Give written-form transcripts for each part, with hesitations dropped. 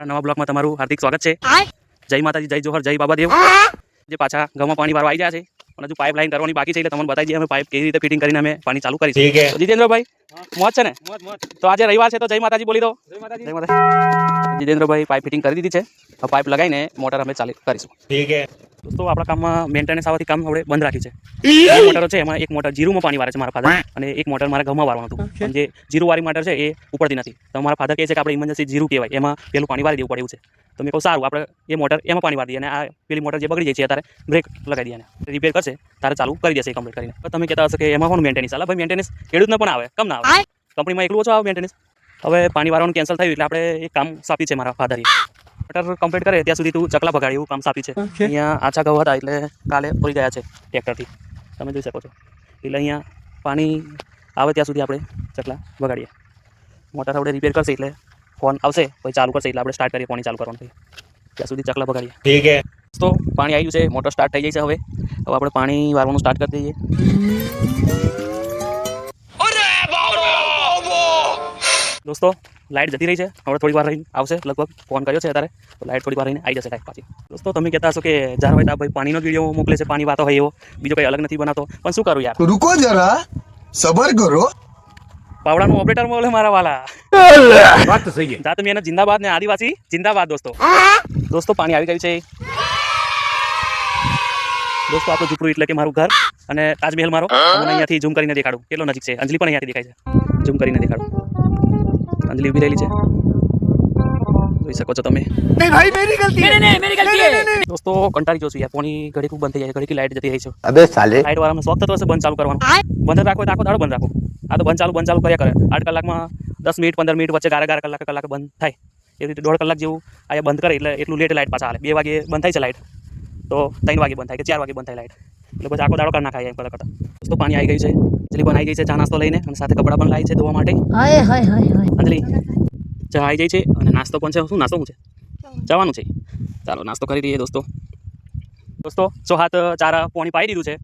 નવા બ્લોકમાં તમારું હાર્દિક સ્વાગત છે। જય માતાજી, જય જોહર, જય બાબા દેવ। જે પાછા ઘઉંમાં પાણી વાળવા આવી ગયા છે અને હજુ પાઇપ લાઈન કરવાની બાકી છે, એટલે તમને બતાવી દઈએ અમે પાઇપ કેવી રીતે ફિટિંગ કરીને અમે પાણી ચાલુ કરી છે। તો જીતેન્દ્રભાઈ મોજ છે ને? તો આજે રવિવાર છે તો જય માતાજી બોલી દો। જય માતાજી। જીતેન્દ્રભાઈ પાઇપ ફિટિંગ કરી દીધી છે, હવે પાઇપ લગાવીને મોટર અમે ચાલુ કરીશું। દોસ્તો આપણા કામમાં મેન્ટેનન્સ આવવાથી કામ આપણે બંધ રાખ્યું છે। બે મોટરો છે, એમાં એક મોટર જીરુમાં પાણી વાળે છે મારા ફાધર, અને એક મોટર મારા ઘઉંમાં વાળવાનું હતું, પણ જે જીરુ વાળી મોટર છે એ ઉપડતી નથી। તો મારા ફાધર કહે છે કે આપણે ઇમરજન્સી જીરુ કહેવાય એમાં પેલું પાણી વાળી દેવું પડે એવું છે। તો મેં કહું સારું, આપણે એ મોટર એમાં પાણી વાળી દઈએ, અને આ પેલી મોટર જે બગડી જાય છે અત્યારે બ્રેક લગાવી દઈએ, અને રિપેર કરશે તારે ચાલુ કરી દેશે કમ્પ્લીટ કરીને। તો તમે કહેતા હશો કે એમાં કોણ મેન્ટેનન્સ ચાલે? ભાઈ મેન્ટેનન્સ ખેડૂતને પણ આવે, કેમ ના આવે? કંપનીમાં એકલું ઓછું આવે મેન્ટેનન્સ। હવે પાણી વાળવાનું કેન્સલ થયું એટલે આપણે એક કામ સાપી છે મારા ફાધરે, મોટર કમ્પ્લીટ કરે ત્યાં સુધી તું ચકલા ભગાડી એવું કામ સાપી છે। અહીંયા આછા ઘઉં હતા એટલે કાલે પડી ગયા છે ટ્રેક્ટરથી, તમે જોઈ શકો છો। એટલે અહીંયા પાણી આવે ત્યાં સુધી આપણે ચકલા ભગાડીએ। મોટર આપણે રિપેર કરશે એટલે ફોન આવશે, પછી ચાલુ કરશે એટલે આપણે સ્ટાર્ટ કરીએ પાણી ચાલુ કરવાનું થાય ત્યાં સુધી ચકલા ભગાડીએ। ઠીક છે। તો પાણી આવ્યું છે, મોટર સ્ટાર્ટ થઈ ગઈ છે। હવે આપણે પાણી વાળવાનું સ્ટાર્ટ કરી દઈએ। દોસ્તો લાઇટ જતી રહી છે, હવે થોડી વાર રહીને આવશે, લગભગ ફોન કર્યો છે અત્યારે, તો લાઇટ થોડી વાર રહીને આવી જશે લાઇટ પાછી। દોસ્તો તમે કહેતા હશો કે જાર હોય ભાઈ પાણીનો વિડીયો મોકલે છે, પાણી વાતો હોય એવો, બીજો કંઈ અલગ નથી બનાવતો, પણ શું કરું યાર? रुको जरा सबर करो। પાવડાનું ઓપરેટર બોલે મારા વાલા, વાત તો સહી છે। જાત મેં જિંદાબાદ ને આદિવાસી જિંદાબાદ। દોસ્તો પાણી આવી ગયું છે। દોસ્તો આપણું ઝૂંપડું એટલે કે મારું ઘર અને તાજમહેલ મારો, તમને અહીંયાથી ઝૂમ કરીને દેખાડું કેટલો નજીક છે। અંજલિ પણ અહીંયાથી દેખાય છે, ઝૂમ કરીને દેખાડું। અંજલિ ઊભી રહેલી છે, જોઈ શકો છો તમે। नहीं भाई मेरी गलती है, नहीं मेरी गलती है। દોસ્તો કંટાળી જોશું યાર, પાણી ઘડીક બંધ થઈ જાય, ઘડીક લાઇટ જતી રહી છે। अबे साले લાઇટ વાળાને શોખ થતો હશે બંધ ચાલુ કરવાનો, બંધ રાખો તો આખો દાડો બંધ રાખો, આ તો બંધ ચાલુ કર્યા કરે। 8 કલાકમાં 10 મિનિટ 15 મિનિટ વચ્ચે ગારે કલાક બંધ થાય, એવી રીતે 1.5 કલાક જેવું અહીંયા બંધ કરે એટલે એટલું લેટ લાઇટ પાછા હાલે। 2 વાગે બંધ થાય છે લાઇટ, તો 3 વાગે બંધ થાય કે 4 વાગે બંધ થાય લાઇટ, એટલે પછી આખો દાડો કરી નાખાય એમ કરતા। દોસ્તો પાણી આવી ગયું છે, અંજલિ પણ આવી ગઈ છે ચા નાસ્તો લઈને, અને સાથે કપડાં પણ લાવી છે ધોવા માટે। અંજલિ ચા આવી જાય છે અને નાસ્તો પણ છે। શું નાસ્તો શું છે? જવાનું છે, ચાલો નાસ્તો કરી દઈએ દોસ્તો। સો હાથ ચારા પાણી પાઈ દીધું છે,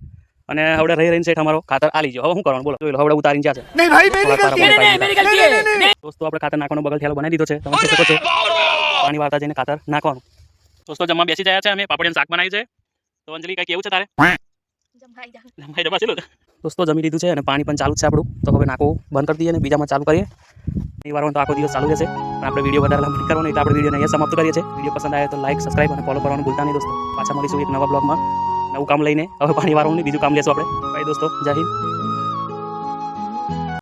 અને હવે રહીને શેઠ અમારો ખાતર આલી ગયો। હવે શું કરવાનું બોલો? જોઈ લો, હવે ઉતારીને જ્યાં છે। नहीं भाई मेरी गलती है, नहीं मेरी गलती है। દોસ્તો આપણે ખાતર નાખવાનો બગલ ખ્યાલ બનાવી દીધો છે, તમે જોઈ શકો છો। પાણી વાળતા જઈને ખાતર નાખવાનું। દોસ્તો જમવા બેસી જાય છે, અમે પાપડિયાનું શાક બનાવ્યું છે। તો અંજલિ કઈ કેવું છે તારે? જમાઈ જમા છે દોસ્તો, જમી લીધું છે અને પાણી પણ ચાલુ જ છે આપણું, તો હવે નાખવું બંધ કરી દઈએ અને બીજામાં ચાલુ કરીએ। નહીં વારવાનું તો આખો દિવસ ચાલુ રહેશે, પણ આપણે વિડીયો વધારે લાંબો નહીં કરવાનો, એટલે આપણે વિડીયોને અહીંયા સમાપ્ત કરીએ છીએ। વિડીયો પસંદ આવે તો લાઈક, સબસ્ક્રાઈબ અને ફોલો કરવાનું ભૂલતા નહીં દોસ્તો। પાછા મળીશું એક નવા બ્લોગમાં નવું કામ લઈને। હવે પાણી વાળવાનું નહીં, બીજું કામ લેશું આપણે। બાય દોસ્તો, જય હિન્દ।